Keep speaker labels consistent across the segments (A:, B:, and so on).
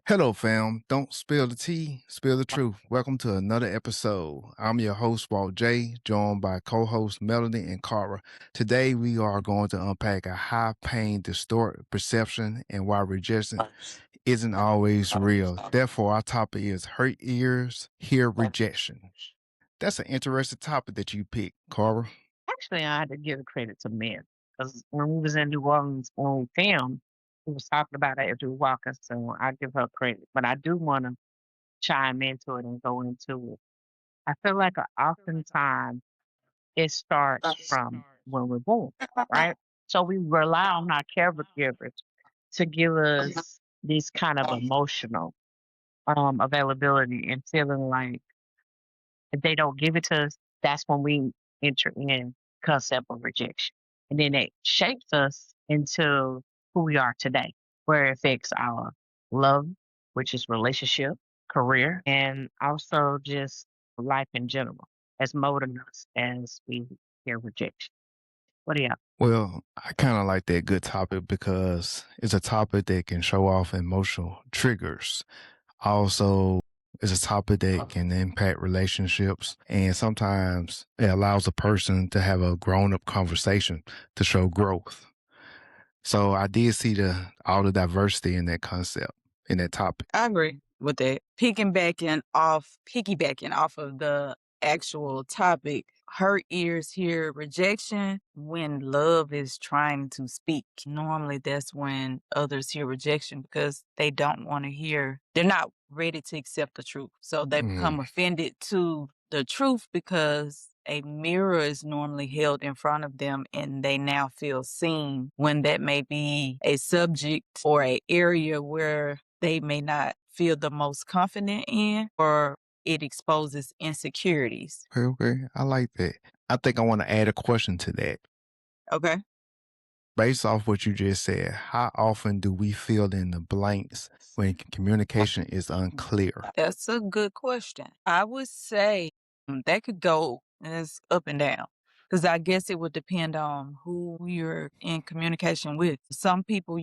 A: Hello, fam. Don't spill the tea, spill the truth. Welcome to another episode. I'm your host, Walt J, joined by co hosts Melody and Cara. Today, we are going to unpack a high pain, distorted perception and why rejection isn't always real. Therefore, our topic is hurt ears, hear rejection. That's an interesting topic that you picked, Cara.
B: Actually, I had to give credit to men because when we was in New Orleans when we filmed, we was talking about it as we were walking, so I give her credit. But I do want to chime into it and go into it. I feel like oftentimes it starts from when we're born, right? So we rely on our caregivers to give us this kind of emotional availability and feeling like if they don't give it to us, that's when we enter in concept of rejection. And then it shapes us into who we are today, where it affects our love, which is relationship, career, and also just life in general, as molding us as we hear rejection. What do you have?
A: Well, I kind of like that good topic because it's a topic that can show off emotional triggers. Also, it's a topic that can impact relationships, and sometimes it allows a person to have a grown up conversation to show growth. So I did see all the diversity in that concept, in that topic.
C: I agree with that. Piggybacking off of the actual topic, hurt ears hear rejection when love is trying to speak. Normally, that's when others hear rejection because they don't want to hear, they're not ready to accept the truth. So they become offended to the truth because a mirror is normally held in front of them and they now feel seen when that may be a subject or a area where they may not feel the most confident in, or it exposes insecurities.
A: Okay, I like that. I think I want to add a question to that.
C: Okay.
A: Based off what you just said, how often do we fill in the blanks when communication is unclear?
C: That's a good question. I would say that could go as up and down because I guess it would depend on who you're in communication with. Some people,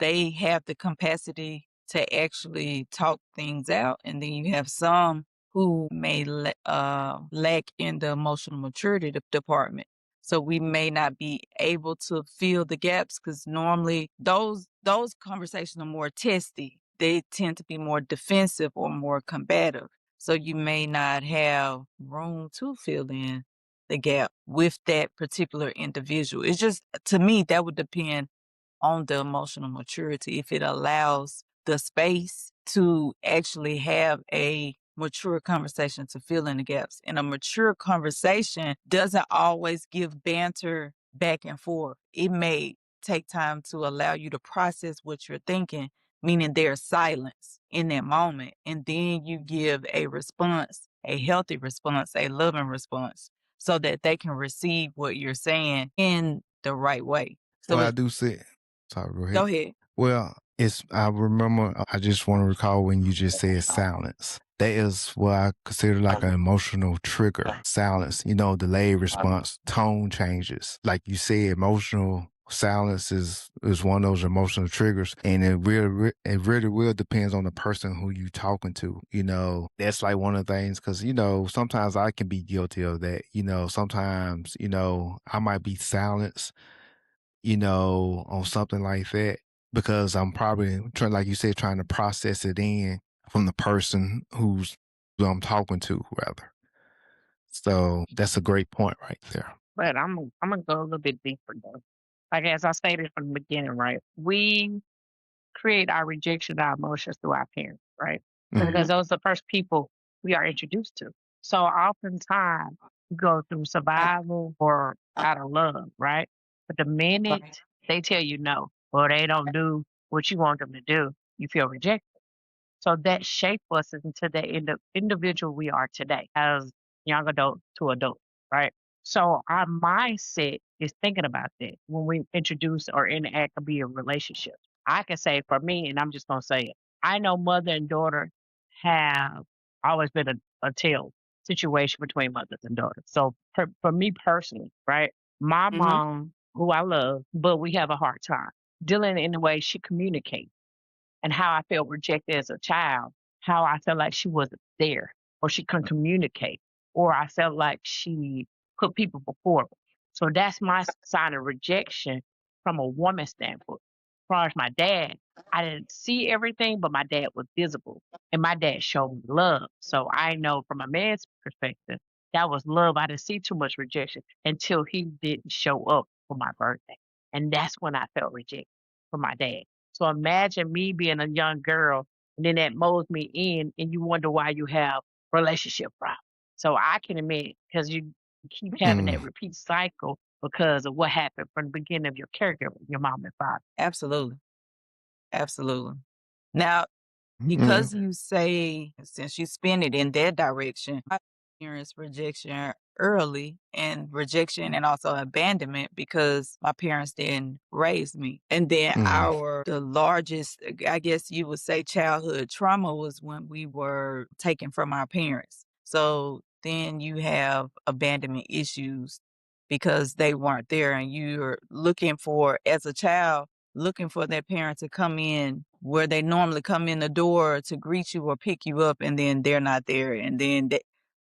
C: they have the capacity to actually talk things out, and then you have some who may lack in the emotional maturity department. So we may not be able to fill the gaps because normally those conversations are more testy. They tend to be more defensive or more combative. So you may not have room to fill in the gap with that particular individual. It's just, to me, that would depend on the emotional maturity. If it allows the space to actually have a mature conversation to fill in the gaps. And a mature conversation doesn't always give banter back and forth. It may take time to allow you to process what you're thinking, meaning there's silence in that moment. And then you give a response, a healthy response, a loving response, so that they can receive what you're saying in the right way. So
A: Well, I do see. Sorry, go ahead.
C: go ahead.
A: Well, I remember, I just want to recall when you just said silence. That is what I consider like an emotional trigger. Silence, delayed response, tone changes. Like you said, emotional silence is one of those emotional triggers. And it really will depends on the person who you talking to. That's like one of the things because, sometimes I can be guilty of that. Sometimes, I might be silenced on something like that because I'm probably trying, like you said, trying to process it in from the person who I'm talking to, rather. So that's a great point right there.
B: But I'm gonna go a little bit deeper though. Like as I stated from the beginning, right? We create our rejection, our emotions through our parents, right? Because those are the first people we are introduced to. So oftentimes we go through survival or out of love, right? But the minute they tell you no, or they don't do what you want them to do, you feel rejected. So that shaped us into the individual we are today as young adult to adult, right? So our mindset is thinking about that when we introduce or interact or be a relationship. I can say for me, and I'm just gonna say it. I know mother and daughter have always been a tail situation between mothers and daughters. So for me personally, right? My
C: Mm-hmm.
B: mom, who I love, but we have a hard time dealing in the way she communicates and how I felt rejected as a child, how I felt like she wasn't there or she couldn't communicate, or I felt like she put people before me. So that's my sign of rejection from a woman's standpoint. As far as my dad, I didn't see everything, but my dad was visible and my dad showed me love. So I know from a man's perspective, that was love. I didn't see too much rejection until he didn't show up for my birthday. And that's when I felt rejected from my dad. So imagine me being a young girl and then that molds me in and you wonder why you have relationship problems. So I can admit because you keep having that
A: Mm,
B: repeat cycle because of what happened from the beginning of your caregiver, your mom and father.
C: Absolutely. Absolutely. Now,
A: mm,
C: because you say since you spin it in that direction, I experienced rejection early and rejection and also abandonment because my parents didn't raise me. And then
A: mm.
C: the largest, I guess you would say, childhood trauma was when we were taken from our parents. So then you have abandonment issues because they weren't there and you're looking for, as a child, looking for their parent to come in where they normally come in the door to greet you or pick you up, and then they're not there. And then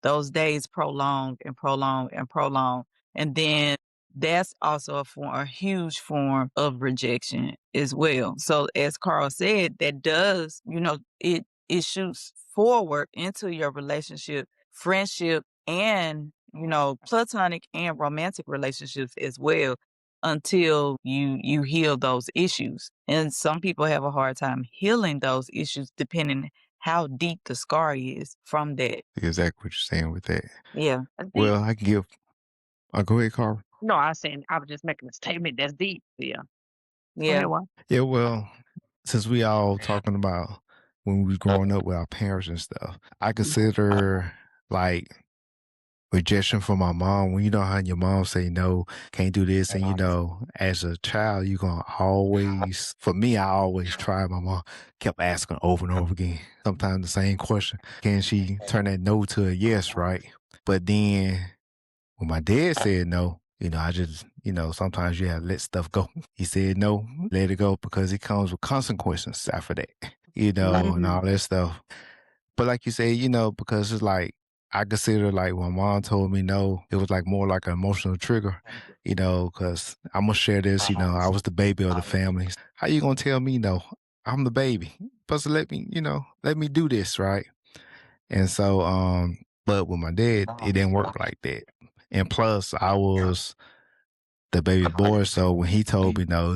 C: those days prolong and prolong and prolong. And then that's also a huge form of rejection as well. So as Carl said, that does, it shoots forward into your relationship, friendship, and, platonic and romantic relationships as well until you heal those issues. And some people have a hard time healing those issues depending how deep the scar is from that.
A: Exactly what you're saying with that.
C: Yeah.
B: That's deep.
A: Well, I can give. Go ahead, Carl.
B: No, I was saying I was just making a statement that's deep. Yeah. Go
C: Yeah.
B: ahead, what?
A: Yeah, well, since we all talking about when we was growing up with our parents and stuff, I consider like rejection from my mom. When you know how your mom say no, can't do this, and as a child, you gonna always. For me, I always try. My mom kept asking over and over again. Sometimes the same question: can she turn that no to a yes? Right? But then when my dad said no, I just, sometimes you have to let stuff go. He said no, let it go because it comes with consequences after that, and all that stuff. But like you said, because it's like, I consider like when mom told me no, it was like more like an emotional trigger, because I'm going to share this, I was the baby of the family. How you going to tell me no? I'm the baby. Supposed to let me do this, right? And so, but with my dad, it didn't work like that. And plus, I was the baby boy, so when he told me no,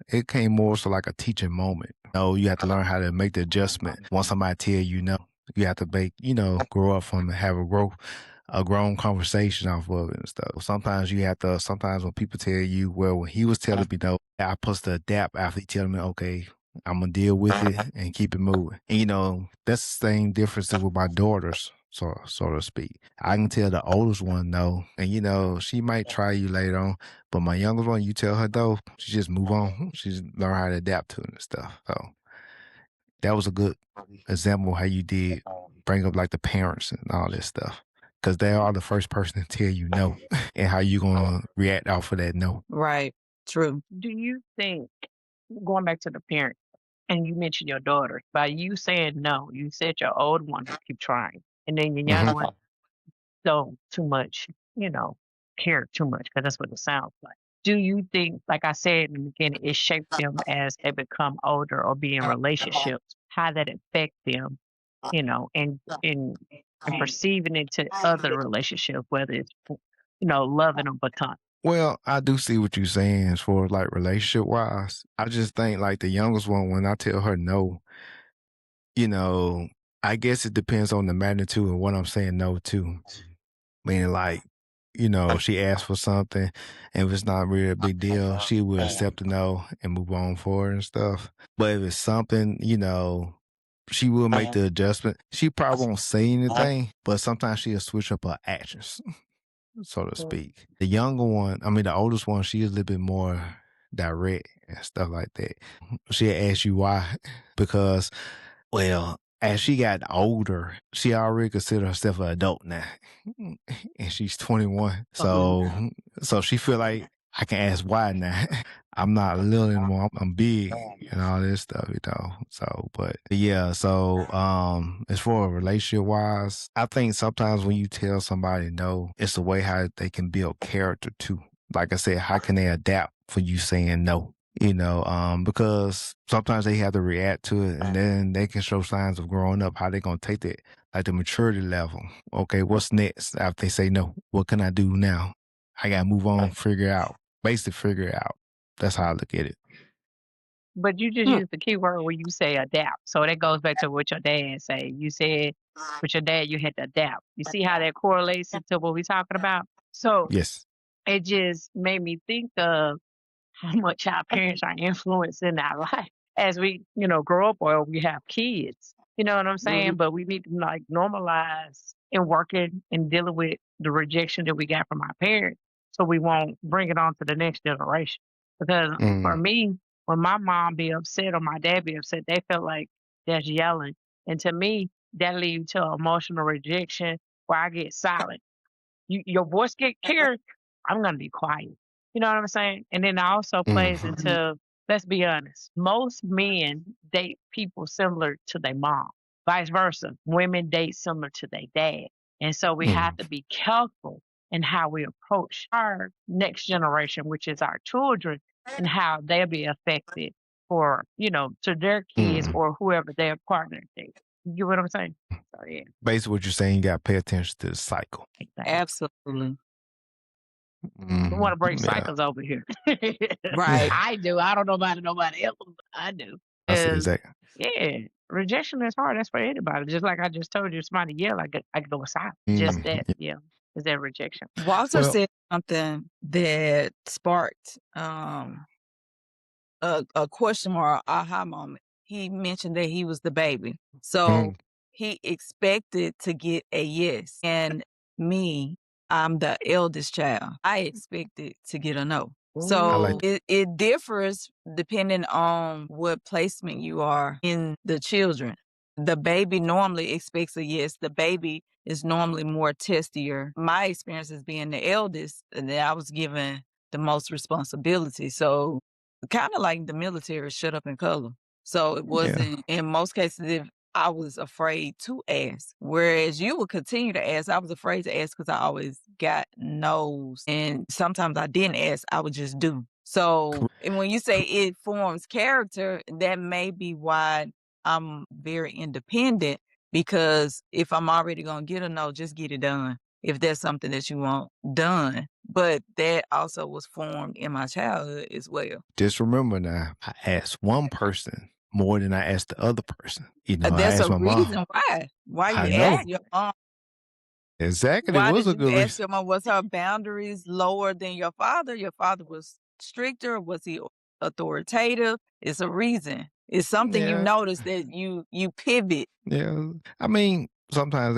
A: it came more so like a teaching moment. You have to learn how to make the adjustment. Once somebody tell you no, you have to grow up from have a grown conversation off of it and stuff. Sometimes when people tell you, well, when he was telling me no, I supposed to adapt after he telling me, okay, I'm gonna deal with it and keep it moving. And that's the same difference with my daughters, so to speak. I can tell the oldest one no, and she might try you later on, but my youngest one, you tell her no, she just move on. She just learn how to adapt to it and stuff. So that was a good example of how you did bring up like the parents and all this stuff, because they are the first person to tell you no, and how you gonna react off of that no.
C: Right. True.
B: Do you think, going back to the parent, and you mentioned your daughter, by you saying no, you said your old one keep trying, and then your young
A: Hmm.
B: one don't too much, you know, care too much because that's what it sounds like. Do you think, like I said in the beginning, it shaped them as they become older or be in relationships, how that affect them, and perceiving it to other relationships, whether it's loving or platonic.
A: Well, I do see what you're saying as far as like relationship wise. I just think like the youngest one, when I tell her no, you know, I guess it depends on the magnitude of what I'm saying no to. Meaning like, she asked for something and if it's not really a big deal, she will accept the no and move on forward and stuff. But if it's something, she will make the adjustment. She probably won't say anything, but sometimes she'll switch up her actions, so to
B: Mm.
A: speak. The younger one, I mean, the oldest one, she is a little bit more direct and stuff like that. She'll ask you why, because, well, as she got older, she already considered herself an adult now, and she's 21.
B: Okay.
A: So she feel like I can ask why now. I'm not little anymore. I'm big and all this stuff, So, but yeah, so as for a relationship wise, I think sometimes when you tell somebody no, it's the way how they can build character too. Like I said, how can they adapt for you saying no? Because sometimes they have to react to it and then they can show signs of growing up, how they gonna take that, like the maturity level. Okay, what's next after they say no? What can I do now? I gotta move on, basically figure it out. That's how I look at it.
B: But you just
C: Hmm.
B: used the key word when you say adapt. So that goes back to what your dad say. You said with your dad you had to adapt. You see how that correlates into what we're talking about? So
A: Yes.
B: it just made me think of how much our parents are influencing our life as we, grow up or we have kids. You know what I'm saying? But we need to like normalize and working and dealing with the rejection that we got from our parents so we won't bring it on to the next generation. Because for
A: Mm,
B: me, when my mom be upset or my dad be upset, they felt like that's yelling. And to me, that leads to emotional rejection where I get silent. Your voice get carried, I'm gonna be quiet. You know what I'm saying? And then it also plays
A: mhm,
B: into, let's be honest, most men date people similar to their mom. Vice versa. Women date similar to their dad. And so we have
A: mm,
B: to be careful in how we approach our next generation, which is our children, and how they'll be affected for, to their kids
A: mm.
B: or whoever their partner dates. You get what I'm saying? So yeah,
A: Basically, what you're saying, you got to pay attention to the cycle.
B: exactly.
C: Absolutely.
B: We wanna break
A: Yeah,
B: cycles over here.
C: Right.
B: I do. I don't know about nobody else, but I do.
A: I see
B: Is
A: exactly.
B: yeah, rejection is hard. That's for anybody. Just like I just told you, somebody yell, I could go aside. Just that,
A: Yeah.
B: yeah, is that rejection.
C: Walter
A: Well,
C: said something that sparked a question or a aha moment. He mentioned that he was the baby. So
A: mm,
C: he expected to get a yes. And me, I'm the eldest child. I expected to get a no.
A: I
C: So
A: like.
B: Ooh.
C: it differs depending on what placement you are in the children. The baby normally expects a yes. The baby is normally more testier. My experience as being the eldest, and that I was given the most responsibility. So kinda like the military, shut up and color. So it
A: Yeah.
C: wasn't in most cases, if I was afraid to ask, whereas you would continue to ask. I was afraid to ask because I always got no's, and sometimes I didn't ask, I would just do. So,
A: cor-
C: and when you say it forms character, that may be why I'm very independent, because if I'm already gonna get a no, just get it done, if that's something that you want done. But that also was formed in my childhood as well.
A: Just remember now, I asked one person more than I asked the other person. I
C: That's
A: asked
C: a
A: my mom.
C: reason why. Why
A: I
C: you
A: know
C: asked
B: Exactly.
C: your mom?
A: exactly. It
C: Why
A: was
C: did
A: a
C: you
A: good
C: ask
A: reason.
C: your mom? Was her boundaries lower than your father? Your father was stricter? Was he authoritative? It's a reason. It's something you
A: Yeah.
C: notice that you pivot.
A: Yeah. I mean, sometimes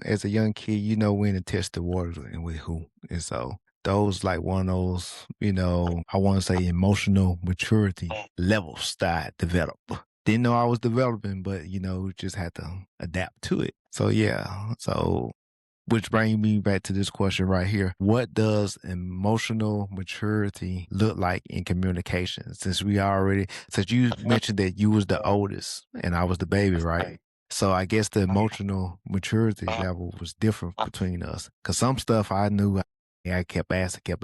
A: as a young kid, you know when to test the waters and with who. And so those like one of those, I want to say emotional maturity levels that I develop. Didn't know I was developing, but just had to adapt to it. So yeah. So which brings me back to this question right here. What does emotional maturity look like in communication? Since you mentioned that you was the oldest and I was the baby, right? So I guess the emotional maturity level was different between us. Cause some stuff I knew, I kept asking.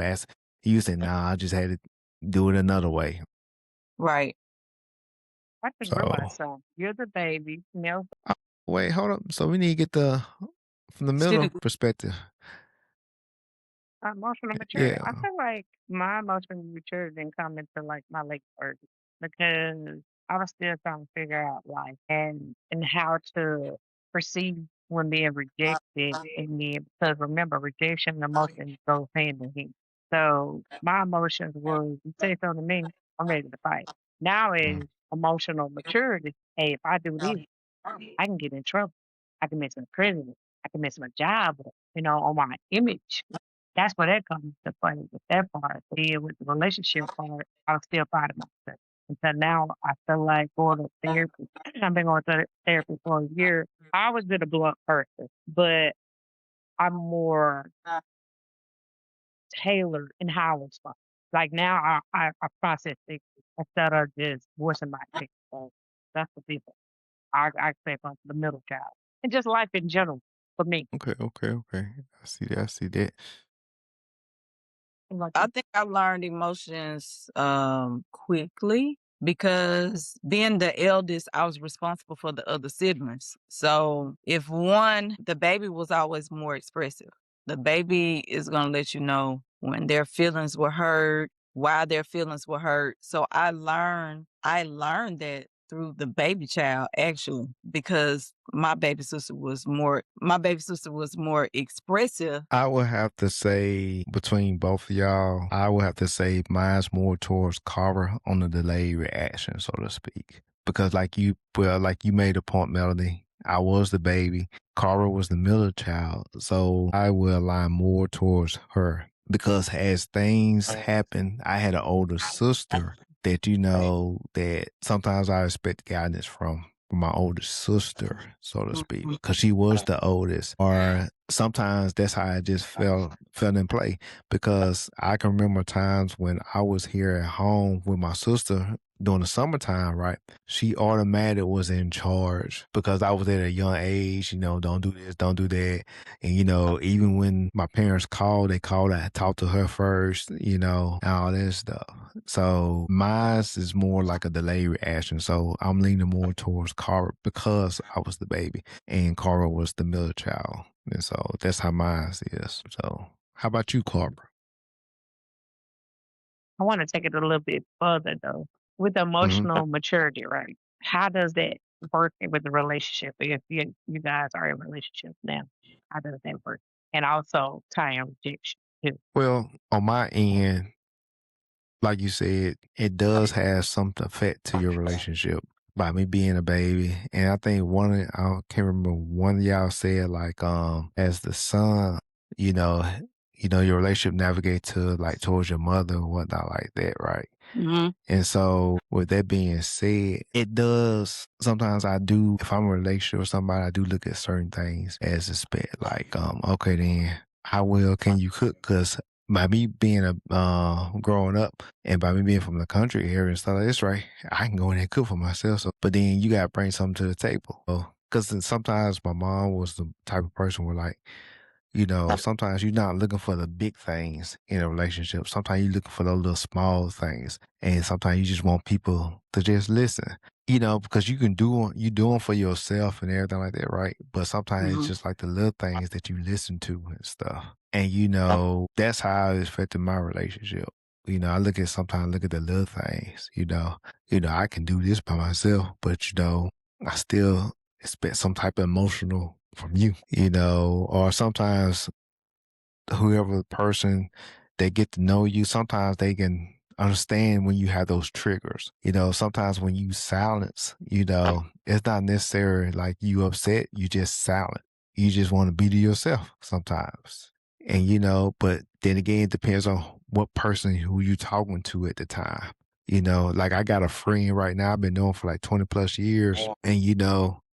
A: You said, nah, I just had to do it another way.
C: Right.
B: I just
A: So
B: realized something. You're the baby,
A: uh, wait, hold up. So we need to get from the
C: Still
A: middle perspective.
B: emotional maturity. I
A: Yeah.
B: feel like my emotional maturity didn't come into like my late 30s because I was still trying to figure out life and how to perceive when being rejected and then because remember rejection and emotion goes hand in hand. So my emotions was you say something to me, I'm ready to fight. Now
A: Mm.
B: is emotional maturity. Hey, if I do this, I can get in trouble. I can miss my prison. I can miss my job, on my image. That's where that comes to play with that part. Then with the relationship part, I was still fighting myself. Until now, I feel like going to therapy. I've been going to therapy for a year. I always been a blunt person, but I'm more tailored in how I respond. Like now, I process things instead of just voicing my things. So that's the difference. I say from the middle child and just life in general for me.
A: Okay, okay, okay. I see that. I see that.
B: Like,
C: I think I learned emotions quickly because being the eldest, I was responsible for the other siblings. So if one, the baby was always more expressive. The baby is going to let you know when their feelings were hurt, why their feelings were hurt. So I learned that through the baby child actually because my baby sister was more expressive.
A: I would have to say between both of y'all, I would have to say mine's more towards Cara on the delayed reaction, so to speak. Because like you made a point, Melody. I was the baby. Cara was the middle child. So I will align more towards her. Because as things happen, I had an older sister that that sometimes I expect guidance from my older sister, so to speak, because she was the oldest. Or sometimes that's how I just fell in play. Because I can remember times when I was here at home with my sister during the summertime, right? She automatically was in charge because I was at a young age, don't do this, don't do that. And, even when my parents called, they called, I talked to her first, all that stuff. So mine is more like a delayed reaction. So I'm leaning more towards Cara because I was the baby and Cara was the middle child. And so that's how mine is. So how about you, Cara?
B: I want to take it a little bit further though, with
A: Hmm.
B: emotional maturity, right? How does that work with the relationship? If you guys are in a relationship now, how does that work? And also tie in rejection too.
A: Well, on my end, like you said, it does have some effect to your relationship by me being a baby. And I think I can't remember one of y'all said like, as the son, you know, your relationship navigate to like towards your mother or whatnot like that, right?
C: Mhm.
A: And so with that being said, it does sometimes I do if I'm in a relationship with somebody, I do look at certain things as a spec. Like, okay then how well can you cook? Cause by me being growing up and by me being from the country area and stuff like this, right? I can go in there and cook for myself. So but then you gotta bring something to the table. Cause then sometimes my mom was the type of person where like, sometimes you're not looking for the big things in a relationship. Sometimes you're looking for those little small things. And sometimes you just want people to just listen, because you do them for yourself and everything like that, right? But sometimes it's
C: Mhm.
A: just like the little things that you listen to and stuff. And, that's how it affected my relationship. Sometimes look at the little things, I can do this by myself, but, I still expect some type of emotional from you, or sometimes whoever person they get to know you, sometimes they can understand when you have those triggers. Sometimes when you silence, it's not necessarily like you upset, you just silent. You just want to be to yourself sometimes. And but then again, it depends on what person who you talking to at the time. Like I got a friend right now I've been knowing for like 20 plus years. And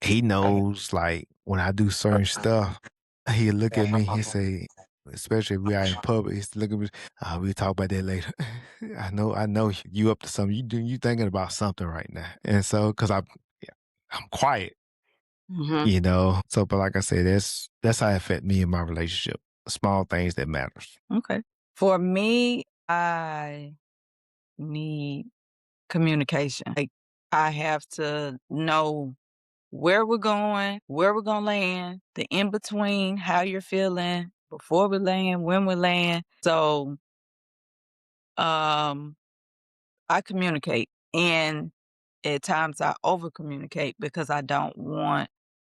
A: he knows like when I do certain stuff, he'll look at me, he say, especially if we are in public, he's look at me, we'll talk about that later. I know you up to something. You thinking about something right now. And so cause yeah, I'm quiet,
C: Mhm.
A: So but like I said, that's how it affect me in my relationship. Small things that matters.
C: Okay. For me, I need communication. Like I have to know where we're going, where we're gonna land, the in between, how you're feeling before we land, when we land. So um I communicate and at times I over communicate because I don't want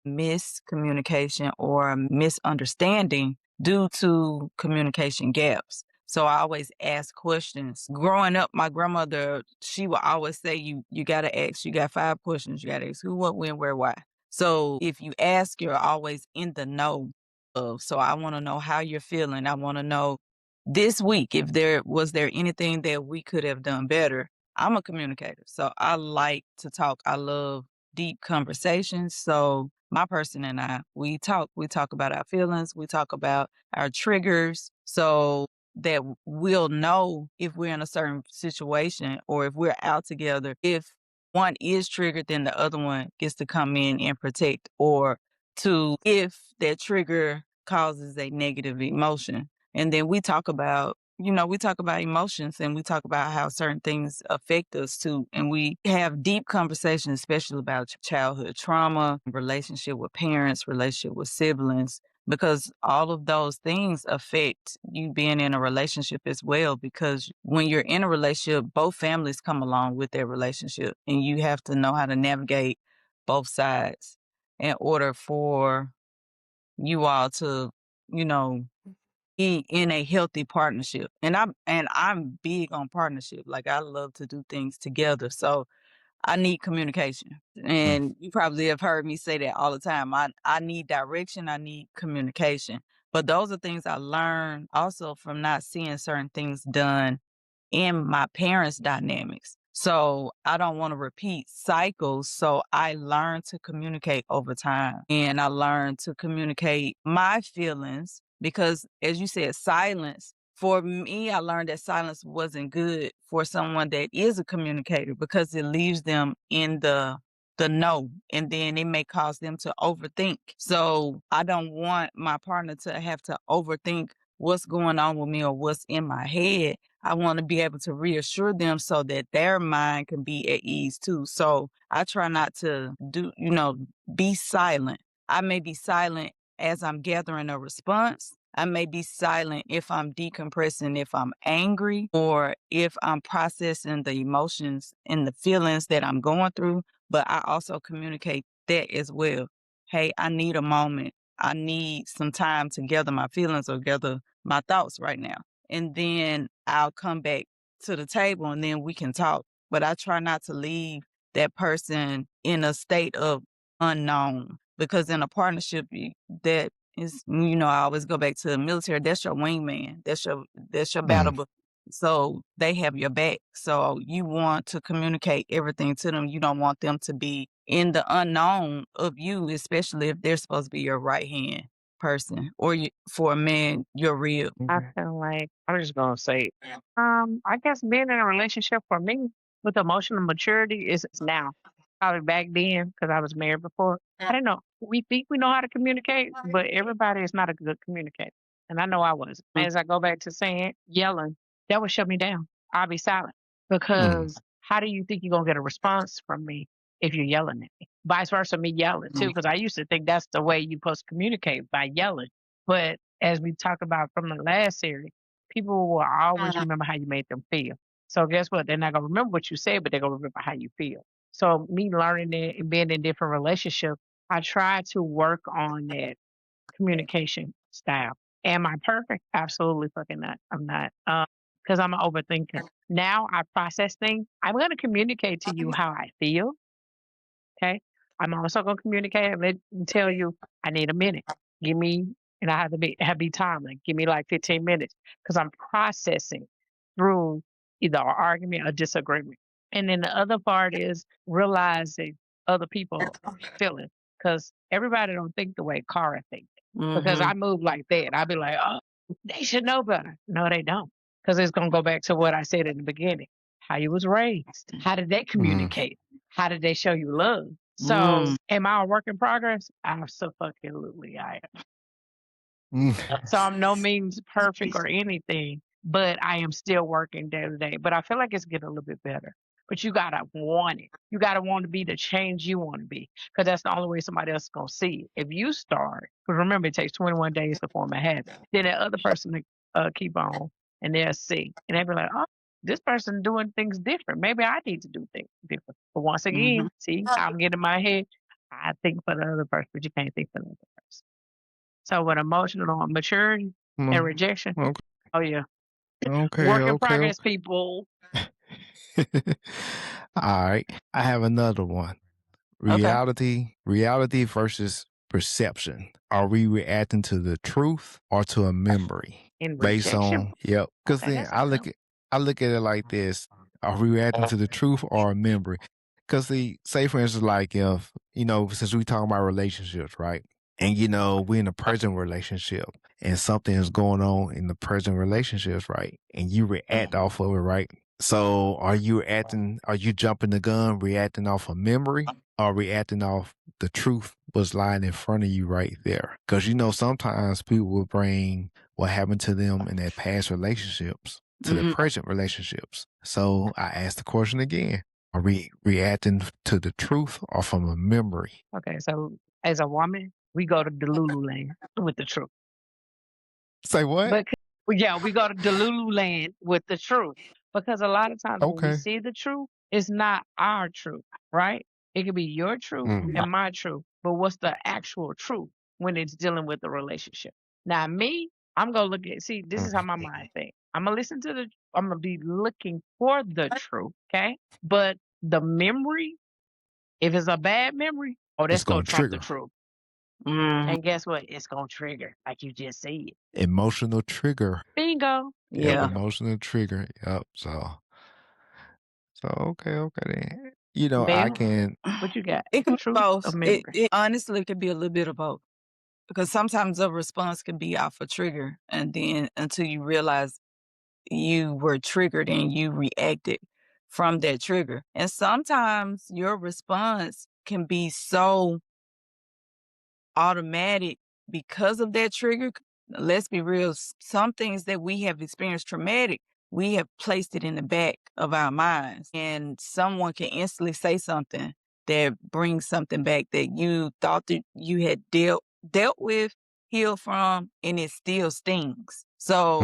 C: miscommunication or misunderstanding due to communication gaps. So I always ask questions. Growing up, my grandmother, she would always say, you gotta ask, you got 5 questions, you gotta ask who, what, when, where, why. So if you ask, you're always in the know of. So I wanna know how you're feeling. I wanna know this week, if there anything that we could have done better. I'm a communicator, so I like to talk. I love deep conversations. So my person and I, we talk. We talk about our feelings. We talk about our triggers. So that we'll know if we're in a certain situation or if we're out together. If one is triggered, then the other one gets to come in and protect, or if that trigger causes a negative emotion. And then we talk about emotions, and we talk about how certain things affect us too. And we have deep conversations, especially about childhood trauma, relationship with parents, relationship with siblings, because all of those things affect you being in a relationship as well. Because when you're in a relationship, both families come along with their relationship, and you have to know how to navigate both sides in order for you all to, be in a healthy partnership. And I'm big on partnership. Like, I love to do things together. So I need communication.
A: Mm.
C: And you probably have heard me say that all the time. I need direction, I need communication. But those are things I learned also from not seeing certain things done in my parents' dynamics. So I don't want to repeat cycles. So I learned to communicate over time, and I learned to communicate my feelings because, as you said, silence. For me, I learned that silence wasn't good for someone that is a communicator because it leaves them in the no, and then it may cause them to overthink. So I don't want my partner to have to overthink what's going on with me or what's in my head. I want to be able to reassure them so that their mind can be at ease too. So I try not to be silent. I may be silent as I'm gathering a response. I may be silent if I'm decompressing, if I'm angry, or if I'm processing the emotions and the feelings that I'm going through. But I also communicate that as well. Hey, I need a moment. I need some time to gather my feelings or gather my thoughts right now. And then I'll come back to the table and then we can talk. But I try not to leave that person in a state of unknown, because in a partnership, that is, I always go back to the military. That's your wingman. That's your battle
A: Mm.
C: buddy. So they have your back. So you want to communicate everything to them. You don't want them to be in the unknown of you, especially if they're supposed to be your right hand person, or for a man, your rib.
B: I feel like I'm just gonna say, I guess being in a relationship for me with emotional maturity is now. Probably back then, because I was married before. I don't know. We think we know how to communicate, but everybody is not a good communicator. And I know I was. As I go back to saying yelling, that would shut me down. I'll be silent
A: Mm.
B: because how do you think you're gonna get a response from me if you're yelling at me? Vice versa, me yelling too, because I used to think that's the way you're supposed to communicate by yelling. But as we talked about from the last series, people will always remember how you made them feel. So guess what? They're not gonna remember what you said, but they're gonna remember how you feel. So me learning it and being in different relationships, I try to work on that communication style. Am I perfect? Absolutely fucking not. I'm not. Because I'm an overthinker. Now I process things. I'm gonna communicate to you how I feel. Okay. I'm also gonna communicate and tell you I need a minute. Give me, and I have to be timely. Give me like 15 minutes because I'm processing through either an argument or disagreement. And then the other part is realizing other people feeling because everybody don't think the way Cara thinks. Because
C: Mm-hmm.
B: I move like that. I'd be like, oh, they should know better. No, they don't. Because it's gonna go back to what I said in the beginning. How you was raised. How did they
A: Mm.
B: communicate? How did they show you love? So,
C: Mm.
B: am I a work in progress? Absolutely, I am.
A: Mm.
B: So, I'm no means perfect or anything, but I am still working day to day. But I feel like it's getting a little bit better. But you gotta want it. You gotta want to be the change you want to be, because that's the only way somebody else is gonna see it. If you start, because remember, it takes 21 days to form a habit. Then the other person to keep on, and they'll see, and they'll be like, oh, this person doing things different. Maybe I need to do things different. But once
C: Mm-hmm.
B: again, see, I'm getting in my head. I think for the other person, but you can't think for the other person. So with emotional maturity and
A: Mm.
B: rejection,
A: Okay.
B: oh yeah,
A: Okay.
B: work in
A: Okay.
B: progress, people.
A: All right. I have another one.
C: Okay.
A: Reality versus perception. Are we reacting to the truth or to a memory?
B: In
A: Based
B: rejection,
A: on because
B: okay,
A: then
B: that's a
A: I
B: good
A: look
B: one.
A: at I look at it like this: Are we reacting to the truth or a memory? Because say for instance, like if since we talking about relationships, right? And we're in a present relationship and something is going on in the present relationships, right? And you react off of it, right? So are you jumping the gun, reacting off of memory or reacting off the truth was lying in front of you right there? Because sometimes people will bring what happened to them in their past relationships to their present relationships. So I asked the question again. Are we reacting to the truth or from a memory?
B: Okay, so as a woman, we go to Delulu land with the truth.
A: Say what?
B: But yeah, we go to Delulu land with the truth. Because a lot of times when we
A: Okay.
B: see the truth, it's not our truth, right? It could be your truth and my truth. But what's the actual truth when it's dealing with the relationship? Now, me, I'm gonna this is how my mind thinks. I'm gonna be looking for the truth, okay? But the memory, if it's a bad memory,
A: It's
B: that's gonna
A: gonna
B: trump the
A: trigger.
B: truth. And guess what? It's gonna trigger, like you just said.
A: Emotional trigger.
B: Bingo.
A: Yep,
C: Yeah.
A: emotional trigger. Yep. So okay then. I
B: Mel,
A: can
B: what you got?
C: It can be
B: Truth
C: both.
B: or
C: It
B: memory?
C: it honestly could be a little bit of both. Because sometimes a response can be off a trigger, and then until you realize you were triggered and you reacted from that trigger. And sometimes your response can be so automatic because of that trigger. Let's be real, some things that we have experienced traumatic, we have placed it in the back of our minds. And someone can instantly say something that brings something back that you thought that you had dealt with, healed from, and it still stings. So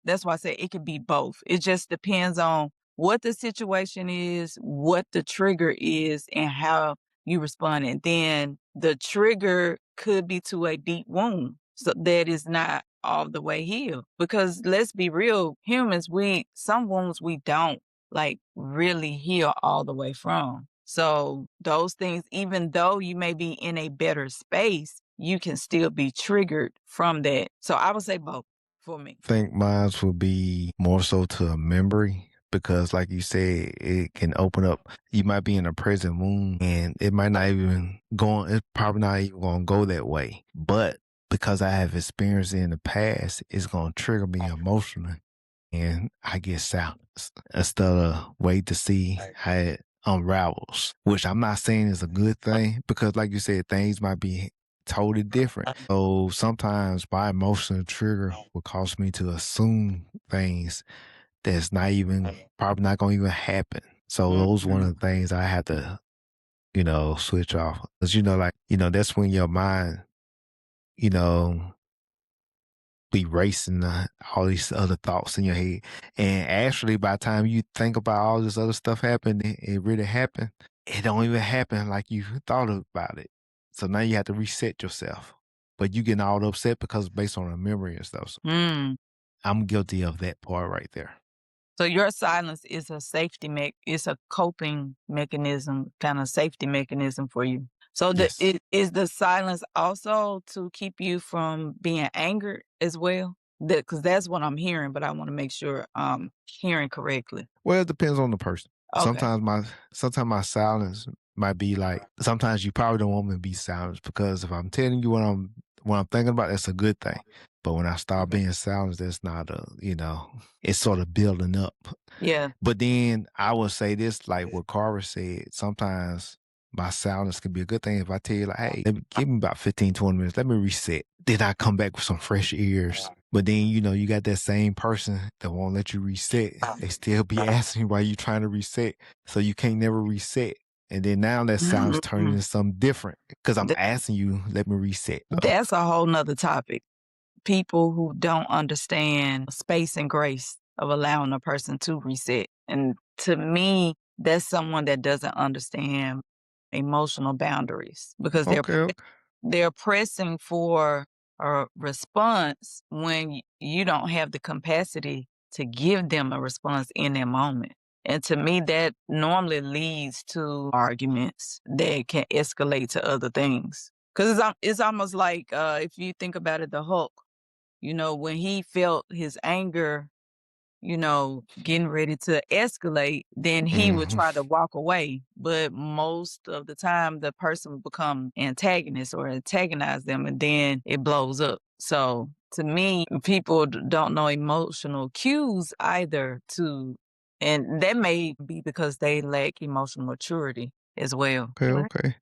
C: that's why I say it could be both. It just depends on what the situation is, what the trigger is, and how you respond. And then the trigger could be to a deep wound. So that is not all the way healed. Because let's be real, humans, some wounds we don't like really heal all the way from. So those things, even though you may be in a better space, you can still be triggered from that. So I would say both for me.
A: think mine would be more so to a memory because, like you said, it can open up. You might be in a present wound, and it might not even go. It's probably not even going to go that way. But because I have experienced it in the past, it's going to trigger me emotionally, and I get silenced instead of wait to see how it unravels. Which I'm not saying is a good thing because, like you said, things might be totally different. So sometimes my emotional trigger will cause me to assume things that's not even probably not gonna even happen. So those one of the things I have to, switch off. Cause that's when your mind, you know, be racing all these other thoughts in your head. And actually by the time you think about all this other stuff happening, it really happened. It don't even happen like you thought about it. So now you have to reset yourself. But you getting all upset because it's based on a memory and stuff. So I'm guilty of that part right there.
C: So your silence is a it's a coping mechanism, kind of safety mechanism for you. So
A: Yes.
C: is the silence also to keep you from being angered as well? Because that's what I'm hearing, but I want to make sure I'm hearing correctly.
A: Well, it depends on the person.
C: Okay.
A: Sometimes my silence might be like, sometimes you probably don't want me to be silent because if I'm telling you what I'm thinking about, that's a good thing. But when I start being silent, that's not it's sort of building up.
C: Yeah.
A: But then I would say this, like what Cara said, sometimes my silence can be a good thing if I tell you, like, hey, give me about 15, 20 minutes. Let me reset. Then I come back with some fresh ears. But then, you got that same person that won't let you reset. They still be asking you why you trying to reset. So you can't never reset. And then now that silence turning into something different because I'm asking you, let me reset.
C: That's a whole nother topic. People who don't understand space and grace of allowing a person to reset. And to me, that's someone that doesn't understand emotional boundaries because
A: Okay.
C: they're pressing for a response when you don't have the capacity to give them a response in that moment. And to me, that normally leads to arguments that can escalate to other things. Because it's almost like if you think about it, the Hulk, when he felt his anger getting ready to escalate, then he would
A: Mhm.
C: try to walk away. But most of the time, the person would become antagonist or antagonize them, and then it blows up. So to me, people don't know emotional cues either and that may be because they lack emotional maturity as well.
A: Okay,
B: Right.
A: okay.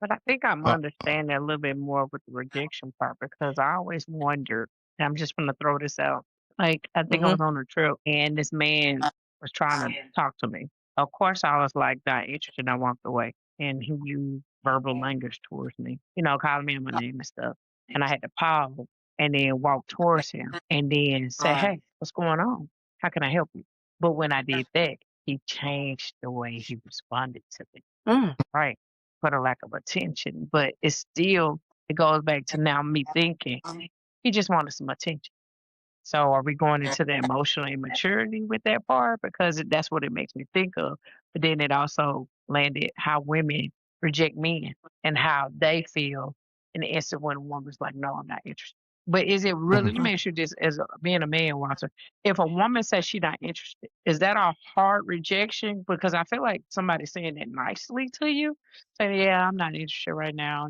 B: But I think I'm
A: Uh,
B: understanding a little bit more with the rejection part because I always wondered, and I'm just gonna throw this out. Like, I think I
C: Mhm.
B: was on a trip and this man was trying to talk to me. Of course, I was like not interested. I walked away, and he used verbal language towards me, calling me my name and stuff. And I had to pause and then walk towards him and then say, "Hey, what's going on? How can I help you?" But when I did that, he changed the way he responded to me.
C: Mm.
B: Right. For the lack of attention. But it goes back to now me thinking, he just wanted some attention. So are we going into the emotional immaturity with that part? Because that's what it makes me think of. But then it also landed how women reject men and how they feel in the instant when a woman's like, no, I'm not interested. But is it really, let
A: mhm.
B: me ask you this being a man, Walter, if a woman says she's not interested, is that a hard rejection? Because I feel like somebody's saying that nicely to you, saying, yeah, I'm not interested right now,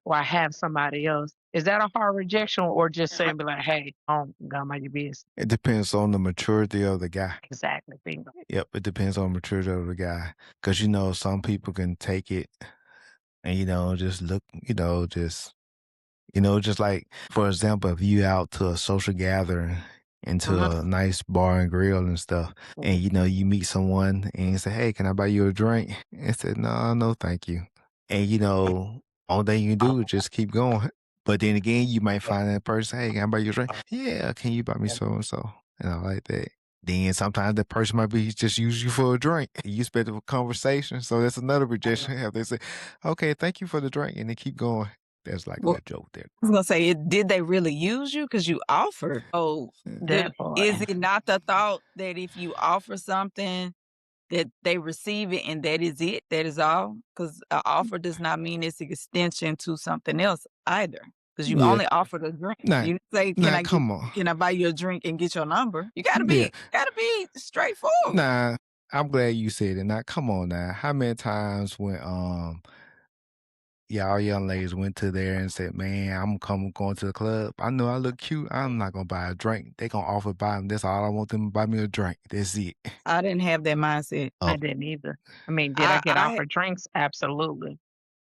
B: or I have somebody else. Is that a hard rejection or just saying be like, hey, go mind your business?
A: It depends on the maturity of the guy.
B: Exactly. Bingo.
A: Yep, it depends on the maturity of the guy. Because, some people can take it and, just look, just like, for example, if you out to a social gathering, into a nice bar and grill and stuff, and, you meet someone and you say, hey, can I buy you a drink? And said, no, no, thank you. And, all thing you can do is just keep going. But then again, you might find that person, hey, can I buy you a drink? Yeah, can you buy me so and so? And I like that. Then sometimes that person might be just use you for a drink. You expect a conversation. So that's another rejection. If they say, okay, thank you for the drink, and they keep going. There's like a
C: Well,
A: little joke there.
C: I was gonna say, did they really use you? Because you offered. Oh,
B: That part.
C: is it not the thought that if you offer something that they receive it and that is it, that is all? Because an offer does not mean it's an extension to something else either. Because you
A: Yeah.
C: only offered a drink.
A: Nah,
C: You didn't say,
A: nah, come on.
C: can I buy you a drink and get your number? You gotta
A: Yeah.
C: be straightforward.
A: Nah, I'm glad you said it. Now, come on now. How many times when y'all young ladies went to there and said, man, going to the club. I know I look cute. I'm not gonna buy a drink. They gonna offer buy them. That's all I want them to buy me a drink. That's it.
C: I didn't have that mindset.
A: Oh,
B: I didn't either. I mean, did I
C: I
B: get
C: I
B: offered drinks? Absolutely.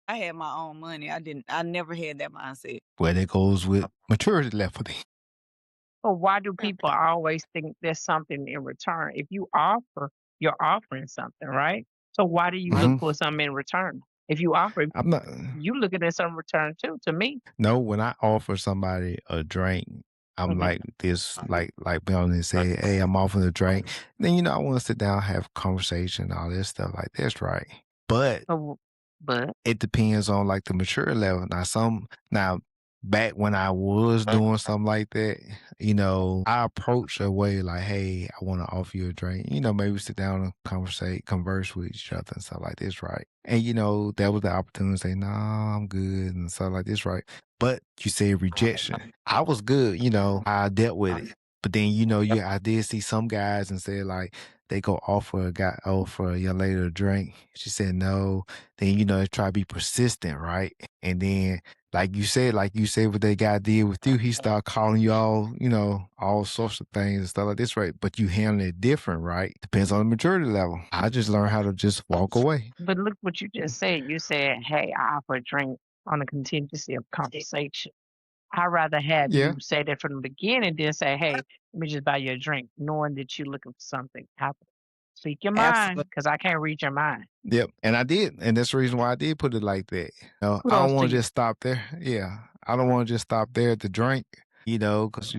C: I had my own money. I never had that mindset.
A: well, that goes with maturity level.
B: But why do people always think there's something in return? If you offer, you're offering something, right? So why do you look
A: hmm
B: for something in return? If you offer,
A: I'm not.
B: you looking at some return too, to me.
A: No, when I offer somebody a drink, I'm
B: Mhm.
A: like this, like Melanie said, hey, I'm offering a drink. Then I want to sit down, have a conversation, all this stuff like that's right. But
B: So, but
A: it depends on like the mature level. Now back when I was doing something like that, I approach a way like, hey, I want to offer you a drink. Maybe sit down and converse with each other and stuff like this, right? And that was the opportunity to say, nah, I'm good and stuff like this, right? But you said rejection. I was good, I dealt with it. But then, I did see some guys and said like they go offer a young lady a drink. She said no. Then, they try to be persistent, right? And then like you said what that guy did with you, he started calling you all sorts of things and stuff like this, right? But you handle it different, right? Depends on the maturity level. I just learned how to just walk away.
B: but look what you just said. You said, "Hey, I offer a drink on a contingency of conversation." I'd rather have
A: Yeah.
B: you say that from the beginning than say, "Hey, let me just buy you a drink," knowing that you're looking for something. Speak your mind,
C: Absolutely.
B: because I can't read your mind.
A: Yep. And I did. And that's the reason why I did put it like that. I
B: Kudos
A: don't
B: to
A: want to
B: you.
A: just stop there. Yeah. I don't want to just stop there at the drink, because,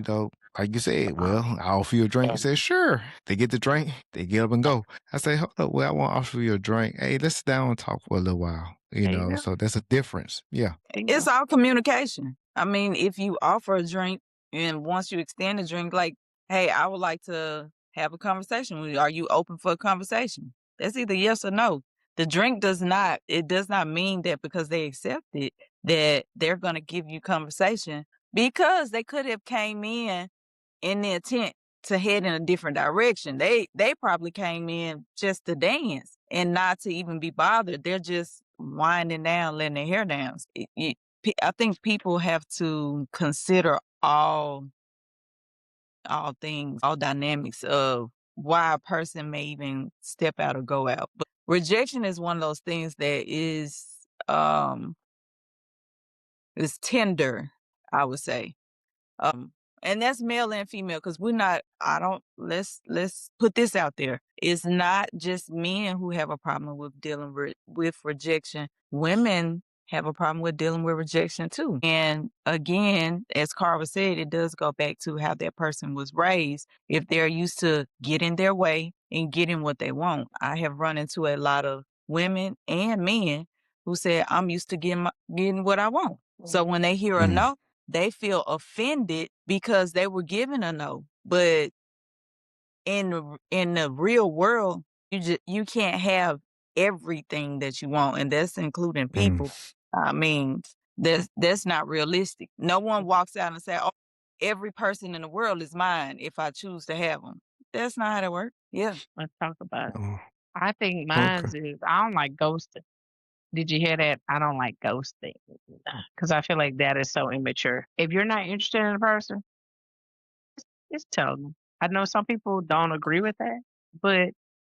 A: like you said, well, I'll offer you a drink. You say, sure. They get the drink, they get up and go. I say, hold up, well, I want to offer you a drink. Hey, let's sit down and talk for a little while,
B: There you go.
A: so that's a difference. Yeah.
C: It's all communication. I mean, if you offer a drink and once you extend a drink, like, hey, I would like to have a conversation with you. Are you open for a conversation? That's either yes or no. The drink does not mean that because they accept it, that they're gonna give you conversation because they could have came in in the intent to head in a different direction. They probably came in just to dance and not to even be bothered. They're just winding down, letting their hair down. I think people have to consider all things, all dynamics of why a person may even step out or go out. But rejection is one of those things that is tender, I would say. And that's male and female, because we're not, I don't, let's put this out there. It's not just men who have a problem with dealing with rejection. Women have a problem with dealing with rejection too. And again, as Cara said, it does go back to how that person was raised. If they're used to getting their way and getting what they want. I have run into a lot of women and men who said, I'm used to getting what I want. So when they hear a
A: Mm.
C: no, they feel offended because they were given a no. But in the real world, you can't have everything that you want, and that's including
A: Mm.
C: people. I mean, that's not realistic. No one walks out and say, "Oh, every person in the world is mine if I choose to have them." That's not how that works. Yeah.
B: Let's talk about it.
A: Oh,
B: I think
A: okay.
B: mine's is I don't like ghosting. Did you hear that? I don't like ghosting because I feel like that is so immature. If you're not interested in a person, just tell them. I know some people don't agree with that, but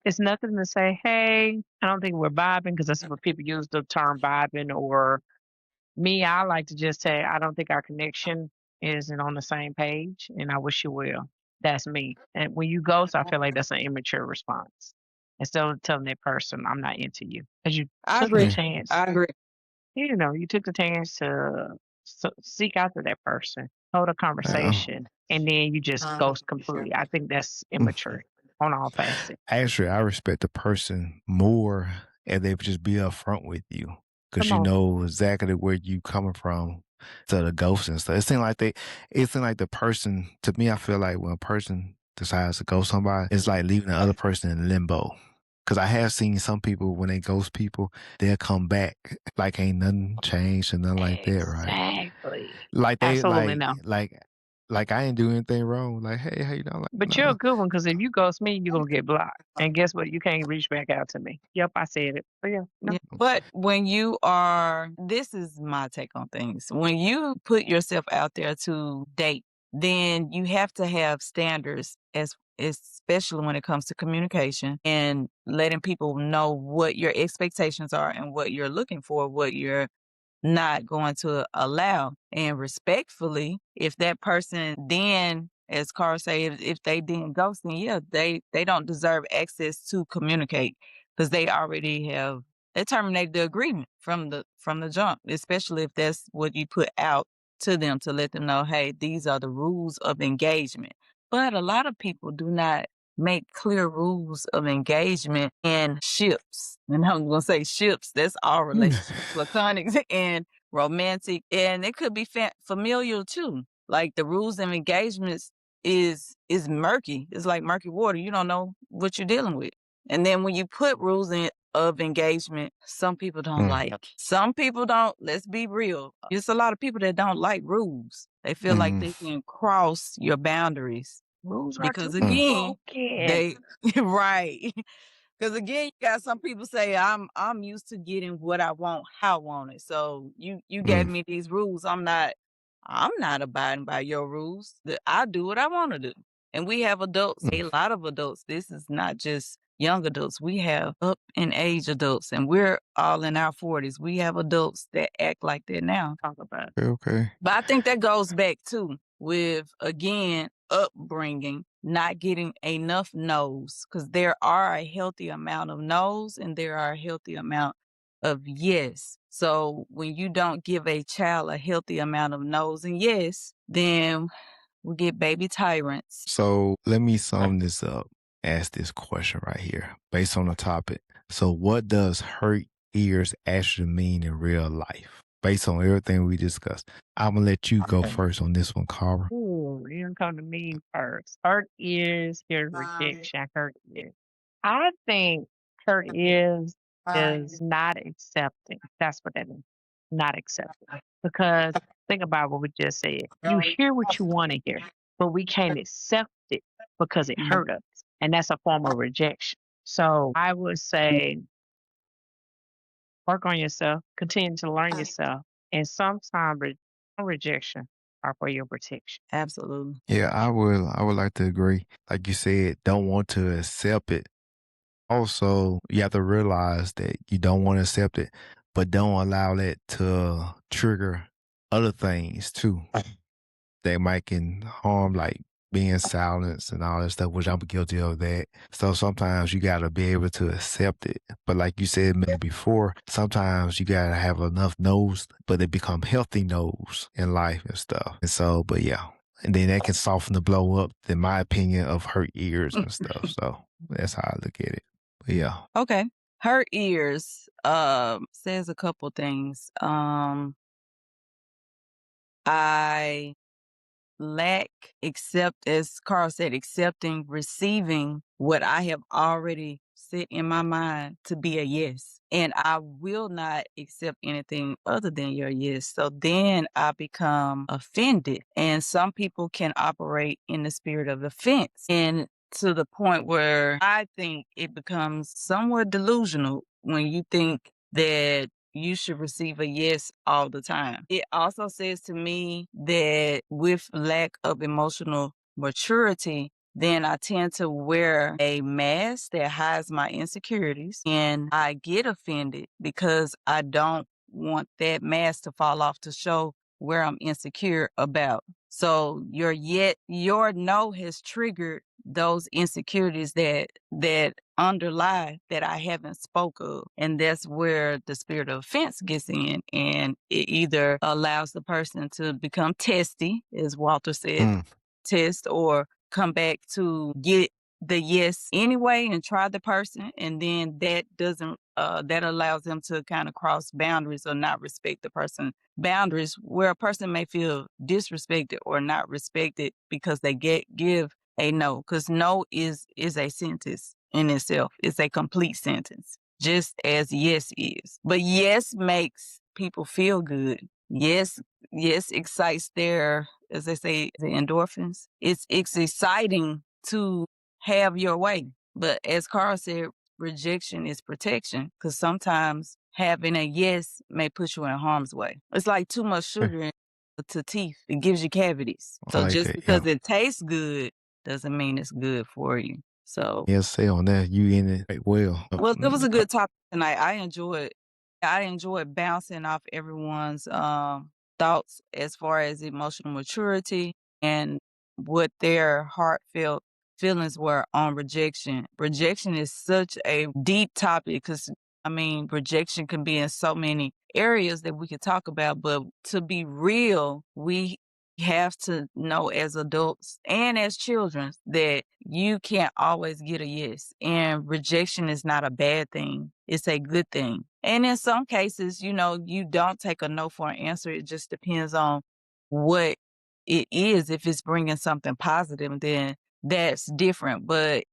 B: it's nothing to say, hey, I don't think we're vibing, because that's what people use the term vibing. Or me, I like to just say, I don't think our connection isn't on the same page, and I wish you well. That's me. And when you ghost, I feel like that's an immature response. Instead of telling that person, I'm not into you, because you
C: I
B: took the
C: agree.
A: Yeah.
B: chance.
C: I agree.
B: You took the chance to seek after that person, hold a
A: Uh,
B: conversation, and then you just ghost completely. I think that's
A: mm.
B: immature on all facets.
A: Actually, I respect the person more if they just be upfront with you, because
B: Come
A: you
B: on.
A: know exactly where you coming from to the ghost and stuff. It seems like the person, to me, I feel like when a person decides to ghost somebody, it's like leaving the other person in limbo. Because I have seen some people, when they ghost people, they'll come back like ain't nothing changed and nothing like that, right?
B: Exactly.
A: Like they
B: Absolutely no.
A: like I ain't doing anything wrong. Like, hey, how you doing? Like,
B: But you're a
A: no.
B: good one, because if you ghost me, you're gonna get blocked. And guess what? You can't reach back out to me. Yep, I said it. But yeah, no.
C: Yeah. But when you are, this is my take on things. When you put yourself out there to date, then you have to have standards, especially when it comes to communication and letting people know what your expectations are and what you're looking for, what you're not going to allow. And respectfully, if that person then, as Carl say, if they didn't ghost, then yeah, they don't deserve access to communicate, because they already have they terminated the agreement from the jump, especially if that's what you put out to them to let them know, hey, these are the rules of engagement. But a lot of people do not make clear rules of engagement in ships. And I'm going to say ships, that's all relationships, platonic and romantic. And it could be familial too. Like the rules of engagements is murky. It's like murky water. You don't know what you're dealing with. And then when you put rules in of engagement, some people don't
A: Mm.
C: like it. Some people don't, let's be real. It's a lot of people that don't like rules. They feel like
A: Mm.
C: they can cross your boundaries.
B: Rules are
C: Because
B: too
A: Mm.
C: again,
B: broken.
C: they right. Because again, you got some people say I'm used to getting what I want, how I want it. So you gave
A: Mm.
C: me these rules. I'm not abiding by your rules. I do what I want to do. And we have adults, a
A: Mm.
C: lot of adults. This is not just young adults. We have up in age adults, and we're all in our 40s. We have adults that act like that now.
B: Talk about it.
A: Okay.
C: But I think that goes back too with, again, upbringing, not getting enough no's, because there are a healthy amount of no's and there are a healthy amount of yes. So when you don't give a child a healthy amount of no's and yes, then we get baby tyrants.
A: So let me sum this up. Ask this question right here, based on the topic. So, what does hurt ears actually mean in real life? Based on everything we discussed, I'm gonna let you go first on this one, Cara.
B: Ooh, you can come to me first. Hurt ears, here's rejection. Hurt ears. I think hurt is not accepting. That's what that means. Not accepting. Because think about what we just said. You hear what you want to hear. but we can't accept it because it hurt us. And that's a form of rejection. So I would say work on yourself, continue to learn yourself. And sometimes rejection are for your protection.
C: Absolutely.
A: Yeah, I would like to agree. Like you said, don't want to accept it. Also, you have to realize that you don't want to accept it, but don't allow that to trigger other things too that might can harm, like being silenced and all that stuff, which I'm guilty of that. So sometimes you gotta be able to accept it. But like you said maybe before, sometimes you gotta have enough no's, but they become healthy no's in life and stuff. And so, but yeah. And then that can soften the blow up, in my opinion, of hurt ears and stuff. So that's how I look at it. But yeah.
C: Okay. Her ears says a couple things. I lack as Carl said, accepting, receiving what I have already set in my mind to be a yes. And I will not accept anything other than your yes. So then I become offended. And some people can operate in the spirit of offense. And to the point where I think it becomes somewhat delusional when you think that you should receive a yes all the time. It also says to me that with lack of emotional maturity, then I tend to wear a mask that hides my insecurities, and I get offended because I don't want that mask to fall off to show where I'm insecure about. So your no has triggered those insecurities that underlie that I haven't spoke of. And that's where the spirit of offense gets in, and it either allows the person to become testy, as Walter said, test, or come back to get the yes anyway and try the person, and then that doesn't that allows them to kind of cross boundaries or not respect the person boundaries, where a person may feel disrespected or not respected because they give a no, because no is a sentence in itself. It's a complete sentence, just as yes is. But yes makes people feel good. Yes excites their, as they say, the endorphins. It's exciting to have your way. But as Carl said, rejection is protection, because sometimes having a yes may put you in harm's way. It's like too much sugar to teeth. It gives you cavities.
A: I
C: So
A: like
C: just
A: that.
C: because
A: Yeah.
C: it tastes good doesn't mean it's good for you. So,
A: Yes, say on that. You in it right well.
C: well, it was a good topic tonight. I enjoyed bouncing off everyone's thoughts as far as emotional maturity and what their heartfelt feelings were on rejection. Rejection is such a deep topic because, I mean, rejection can be in so many areas that we could talk about, but to be real, we have to know as adults and as children that you can't always get a yes. And rejection is not a bad thing, it's a good thing. And in some cases, you don't take a no for an answer. It just depends on what it is. If it's bringing something positive, then that's different. But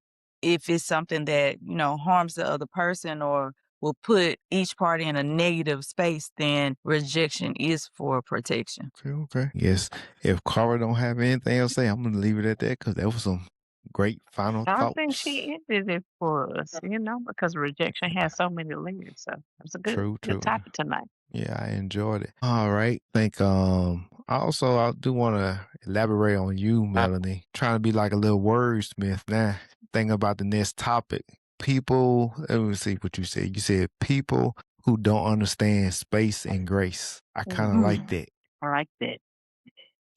C: if it's something that, harms the other person or will put each party in a negative space, then rejection is for protection.
A: Okay. Yes. If Cara don't have anything else to say, I'm gonna leave it at that because that was some great final
B: I think
A: thoughts.
B: she ended it for us, because rejection has so many layers. So it was a good
A: True.
B: topic tonight.
A: Yeah, I enjoyed it. All right. I do want to elaborate on you, Melanie. Trying to be like a little wordsmith now. Think about the next topic. People, let me see what you said. You said people who don't understand space and grace. I kind of like that.
B: I like that.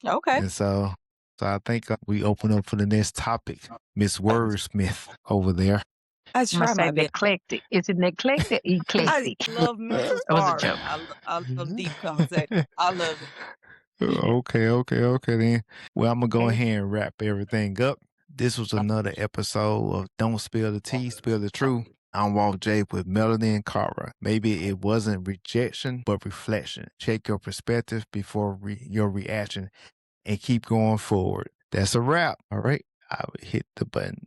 C: Okay.
A: And so I think we open up for the next topic. Miss Wordsmith over there.
C: I
B: I'm gonna
C: try
B: say
C: my best.
B: eclectic. Is it eclectic?
C: I
B: Eclectic.
C: love mental
B: It was a
C: sparring.
B: joke.
C: I love deep conversation. I love it.
A: Okay then. Well, I'm gonna go
B: Okay.
A: ahead and wrap everything up. This was another episode of Don't Spill the Tea, Spill the Truth. I'm Walt J with Melanie and Cara. Maybe it wasn't rejection, but reflection. Check your perspective before your reaction and keep going forward. That's a wrap. All right. I would hit the button.